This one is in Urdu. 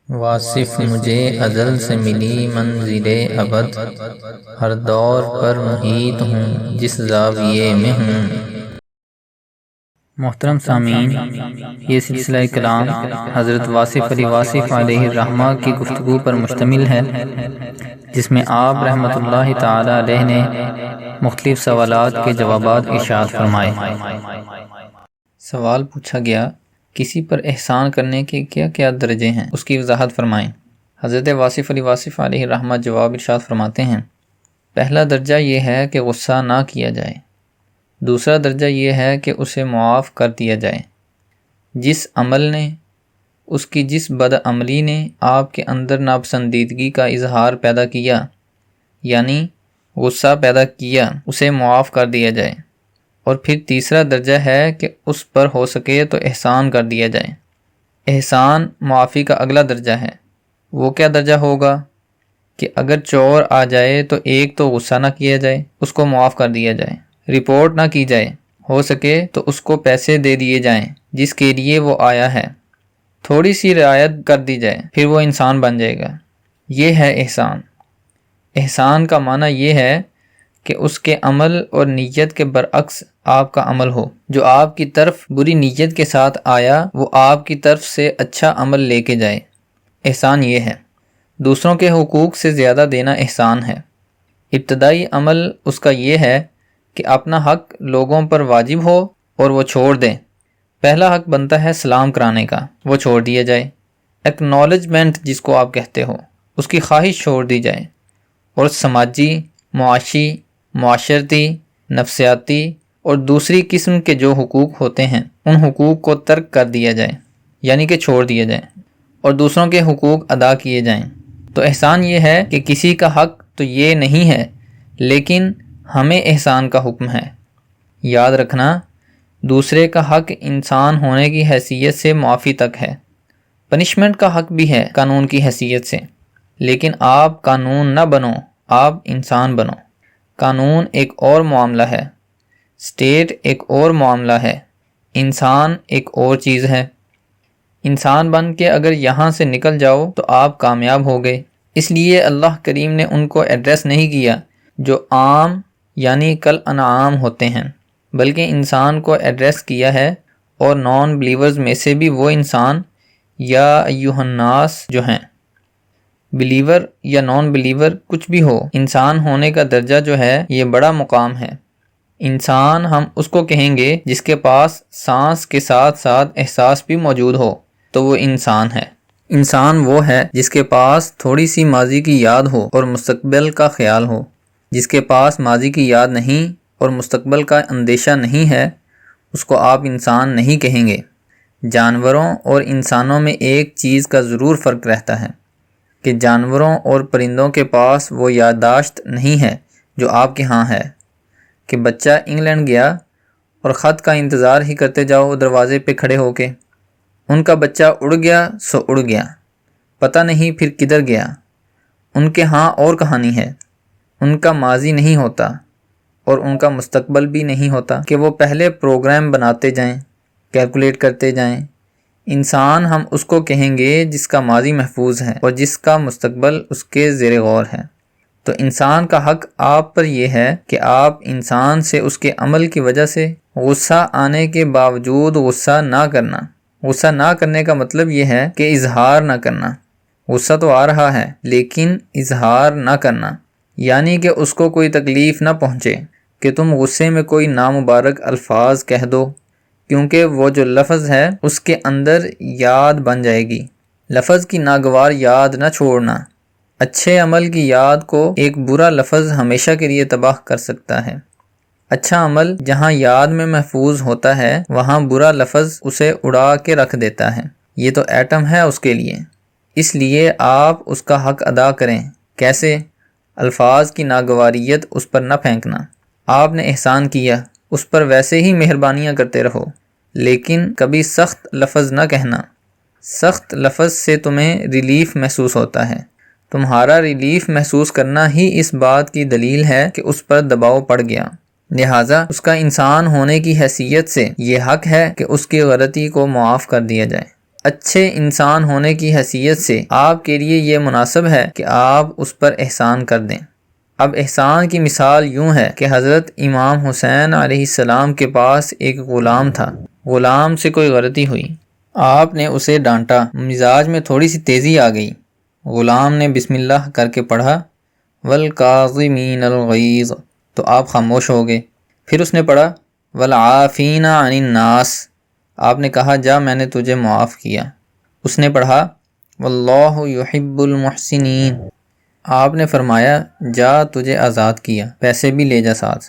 واصف مجھے ازل سے ملی منزل ابد، ہر دور پر محیط ہوں جس زاویے میں ہوں۔ محترم سامعین، یہ سلسلہ کلام حضرت واصف علی واصف علیہ الرحمہ کی گفتگو پر مشتمل ہے، جس میں آپ رحمۃ اللہ تعالی علیہ نے مختلف سوالات کے جوابات ارشاد فرمائے۔ سوال پوچھا گیا، کسی پر احسان کرنے کے کیا کیا درجے ہیں، اس کی وضاحت فرمائیں۔ حضرت واصف علی واصف علیہ الرحمہ جواب ارشاد فرماتے ہیں، پہلا درجہ یہ ہے کہ غصہ نہ کیا جائے، دوسرا درجہ یہ ہے کہ اسے معاف کر دیا جائے۔ جس عمل نے، اس کی جس بد عملی نے آپ کے اندر ناپسندیدگی کا اظہار پیدا کیا، یعنی غصہ پیدا کیا، اسے معاف کر دیا جائے۔ اور پھر تیسرا درجہ ہے کہ اس پر ہو سکے تو احسان کر دیا جائے۔ احسان معافی کا اگلا درجہ ہے۔ وہ کیا درجہ ہوگا کہ اگر چور آ جائے تو ایک تو غصہ نہ کیا جائے، اس کو معاف کر دیا جائے، رپورٹ نہ کی جائے، ہو سکے تو اس کو پیسے دے دیے جائیں جس کے لیے وہ آیا ہے، تھوڑی سی رعایت کر دی جائے، پھر وہ انسان بن جائے گا۔ یہ ہے احسان۔ احسان کا معنی یہ ہے کہ اس کے عمل اور نیت کے برعکس آپ کا عمل ہو۔ جو آپ کی طرف بری نیت کے ساتھ آیا، وہ آپ کی طرف سے اچھا عمل لے کے جائے۔ احسان یہ ہے۔ دوسروں کے حقوق سے زیادہ دینا احسان ہے۔ ابتدائی عمل اس کا یہ ہے کہ اپنا حق لوگوں پر واجب ہو اور وہ چھوڑ دیں۔ پہلا حق بنتا ہے سلام کرانے کا، وہ چھوڑ دیا جائے۔ ایکنالجمنٹ جس کو آپ کہتے ہو، اس کی خواہش چھوڑ دی جائے، اور سماجی، معاشی، معاشرتی، نفسیاتی اور دوسری قسم کے جو حقوق ہوتے ہیں، ان حقوق کو ترک کر دیا جائے، یعنی کہ چھوڑ دیے جائیں، اور دوسروں کے حقوق ادا کیے جائیں۔ تو احسان یہ ہے کہ کسی کا حق تو یہ نہیں ہے، لیکن ہمیں احسان کا حکم ہے۔ یاد رکھنا، دوسرے کا حق انسان ہونے کی حیثیت سے معافی تک ہے، پنشمنٹ کا حق بھی ہے قانون کی حیثیت سے، لیکن آپ قانون نہ بنو، آپ انسان بنو۔ قانون ایک اور معاملہ ہے، اسٹیٹ ایک اور معاملہ ہے، انسان ایک اور چیز ہے۔ انسان بن کے اگر یہاں سے نکل جاؤ تو آپ کامیاب ہو گئے۔ اس لیے اللہ کریم نے ان کو ایڈریس نہیں کیا جو عام یعنی کل انعام ہوتے ہیں، بلکہ انسان کو ایڈریس کیا ہے، اور نان بلیورز میں سے بھی وہ انسان یا ایھا الناس جو ہیں۔ بلیور یا نان بلیور کچھ بھی ہو، انسان ہونے کا درجہ جو ہے یہ بڑا مقام ہے۔ انسان ہم اس کو کہیں گے جس کے پاس سانس کے ساتھ ساتھ احساس بھی موجود ہو، تو وہ انسان ہے۔ انسان وہ ہے جس کے پاس تھوڑی سی ماضی کی یاد ہو اور مستقبل کا خیال ہو۔ جس کے پاس ماضی کی یاد نہیں اور مستقبل کا اندیشہ نہیں ہے، اس کو آپ انسان نہیں کہیں گے۔ جانوروں اور انسانوں میں ایک چیز کا ضرور فرق رہتا ہے کہ جانوروں اور پرندوں کے پاس وہ یادداشت نہیں ہے جو آپ کے ہاں ہے، کہ بچہ انگلینڈ گیا اور خط کا انتظار ہی کرتے جاؤ دروازے پہ کھڑے ہو کے۔ ان کا بچہ اڑ گیا سو اڑ گیا، پتہ نہیں پھر کدھر گیا۔ ان کے ہاں اور کہانی ہے، ان کا ماضی نہیں ہوتا اور ان کا مستقبل بھی نہیں ہوتا کہ وہ پہلے پروگرام بناتے جائیں، کیلکولیٹ کرتے جائیں۔ انسان ہم اس کو کہیں گے جس کا ماضی محفوظ ہے اور جس کا مستقبل اس کے زیر غور ہے۔ تو انسان کا حق آپ پر یہ ہے کہ آپ انسان سے اس کے عمل کی وجہ سے غصہ آنے کے باوجود غصہ نہ کرنا۔ غصہ نہ کرنے کا مطلب یہ ہے کہ اظہار نہ کرنا۔ غصہ تو آ رہا ہے لیکن اظہار نہ کرنا، یعنی کہ اس کو کوئی تکلیف نہ پہنچے کہ تم غصے میں کوئی نامبارک الفاظ کہہ دو، کیونکہ وہ جو لفظ ہے اس کے اندر یاد بن جائے گی۔ لفظ کی ناگوار یاد نہ چھوڑنا۔ اچھے عمل کی یاد کو ایک برا لفظ ہمیشہ کے لیے تباہ کر سکتا ہے۔ اچھا عمل جہاں یاد میں محفوظ ہوتا ہے، وہاں برا لفظ اسے اڑا کے رکھ دیتا ہے۔ یہ تو ایٹم ہے اس کے لیے۔ اس لیے آپ اس کا حق ادا کریں۔ کیسے؟ الفاظ کی ناگواریت اس پر نہ پھینکنا۔ آپ نے احسان کیا، اس پر ویسے ہی مہربانیاں کرتے رہو، لیکن کبھی سخت لفظ نہ کہنا۔ سخت لفظ سے تمہیں ریلیف محسوس ہوتا ہے۔ تمہارا ریلیف محسوس کرنا ہی اس بات کی دلیل ہے کہ اس پر دباؤ پڑ گیا، لہٰذا اس کا انسان ہونے کی حیثیت سے یہ حق ہے کہ اس کی غلطی کو معاف کر دیا جائے۔ اچھے انسان ہونے کی حیثیت سے آپ کے لیے یہ مناسب ہے کہ آپ اس پر احسان کر دیں۔ اب احسان کی مثال یوں ہے کہ حضرت امام حسین علیہ السلام کے پاس ایک غلام تھا۔ غلام سے کوئی غلطی ہوئی، آپ نے اسے ڈانٹا، مزاج میں تھوڑی سی تیزی آ گئی۔ غلام نے بسم اللہ کر کے پڑھا والکاظمین الغیظ، تو آپ خاموش ہو گئے۔ پھر اس نے پڑھا والعافین عن الناس، آپ نے کہا جا میں نے تجھے معاف کیا۔ اس نے پڑھا واللہ یحب المحسنین، آپ نے فرمایا جا تجھے آزاد کیا، پیسے بھی لے جا ساتھ۔